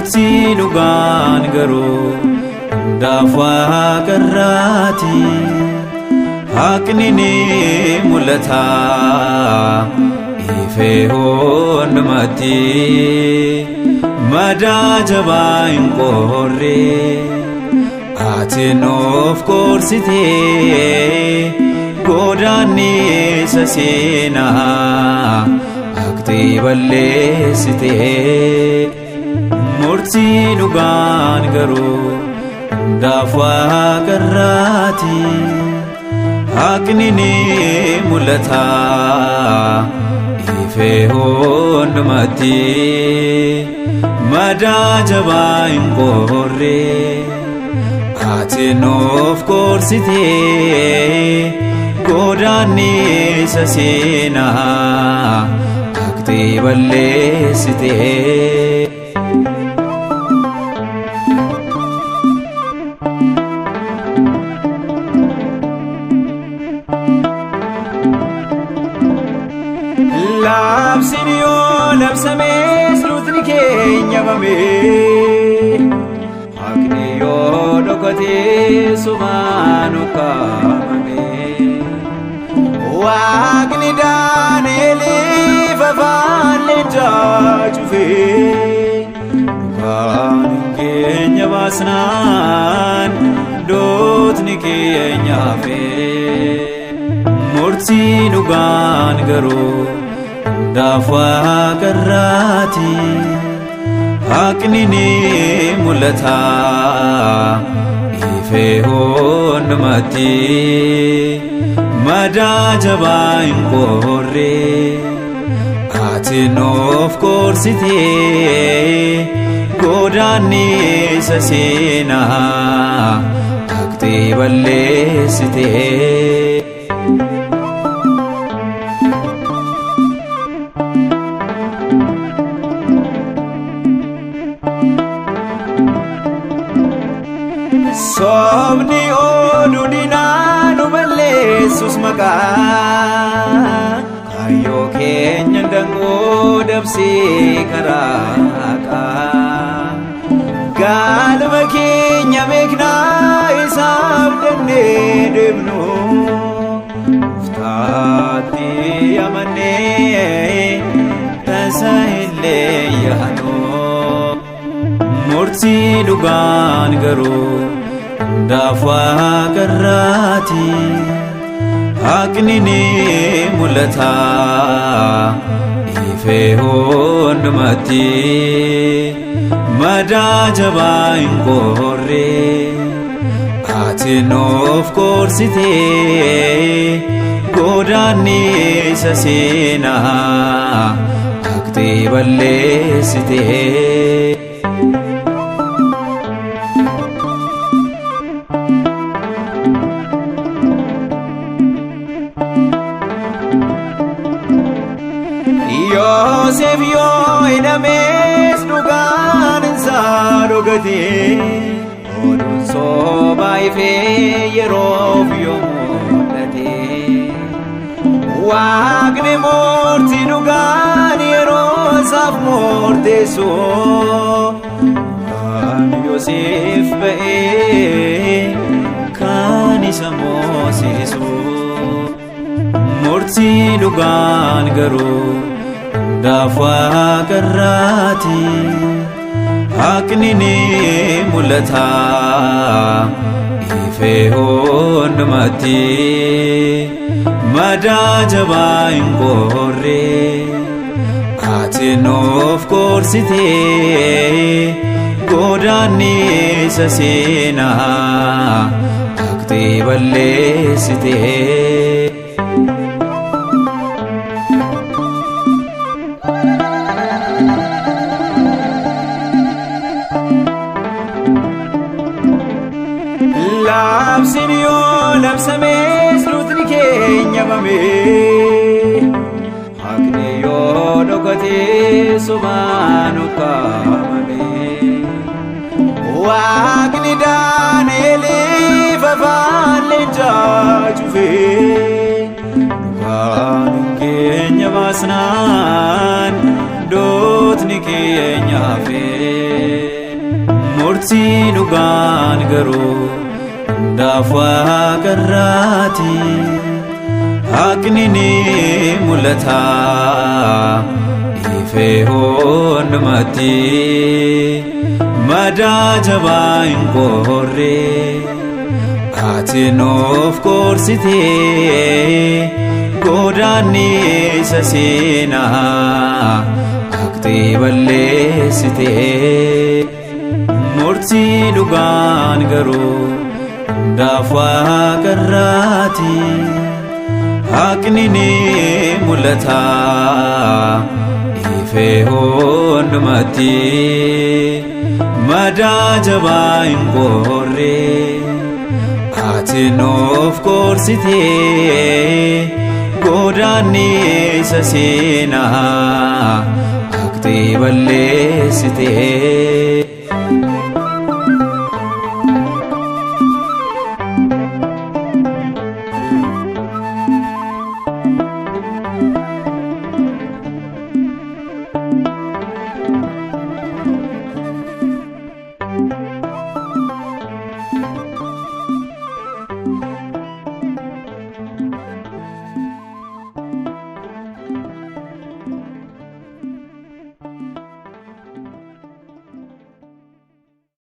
murtii dhugaan garuu hundaaf waaqarraati. Haqni ni mul'ata ifee hundumatti, madaa jabaa hin qorre ati nuuf korsitee. Godaannisa seenaa haqxee balleessitee. Murtii dhugaan garuu hundaaf waaqarraati. Haqni ni mul'ata ifee hundumatti, madaa jabaa hin qorre ati nuuf korsitee. Godaannisa seenaa haqxee balleessitee. Labsiin yoo labsamees lutni keenya bamee, haqni yoo dhokatee sumaan ukkaamamee. Waaqni Daani'eliif afaan leencaa cufee, dhugaan keenya baasnaan dootni keenya hafee. Murtii dhugaan garuu hundaaf waaqarraati. Haqni ni mul'ata ifee hundumatti, madaa jabaa hin qorre ati nuuf korsitee. Godaannisa seenaa haqxee balleessitee. Sobni oduu diinaa nu balleessus maqaa, kaayyoo keenya dangoo dabsee karaa. Galma keenya beeknaa isaaf dannee deemnu, muftaatti amannee tasa illee yaadnu. Murtii dhugaan garuu hundaaf waaqarraati. Haqni ni mul'ata ifee hundumatti, madaa jabaa hin qorre ati nuuf korsitee. Godaannisa seenaa haqxee balleessitee. Yoosef yoo hidhamees dhugaan isaa dhogatee, oduun sobaa ifee yeroof yoo mul'ate. Waaqni murtii dhugaan yeroo isaaf murteessu, kan Yoosef ba'ee kan isa moosisu. Murtii dhugaan garuu hundaaf waaqarraati. Haqni ni mul'ata ifee hundumatti, madaa jabaa hin qorre ati nuuf korsitee. Godaannisa seenaa haqxee balleessitee. Labsiin yoo labsamees lutni keenya bamee, haqni yoo dhokatee sumaan ukkaamamee. Waaqni Daani'eliif afaan leencaa cufee, dhugaan keenya baasnaan dootni keenya hafee. murtii dhugaan garuu hundaaf waaqarraati. Haqni ni mul'ata ifee hundumatti. Madaa jabaa hin qorre ati nuuf gorsitee. Godaannisa seenaa haqxee balleessitee. Murtii dhugaan garuu hundaaf waaqarraati. Haqni ni mul'ata ifee hundumatti. Madaa jabaa hin qorre ati nuuf gorsitee. Godaannisa seenaa haqxee balleessitee.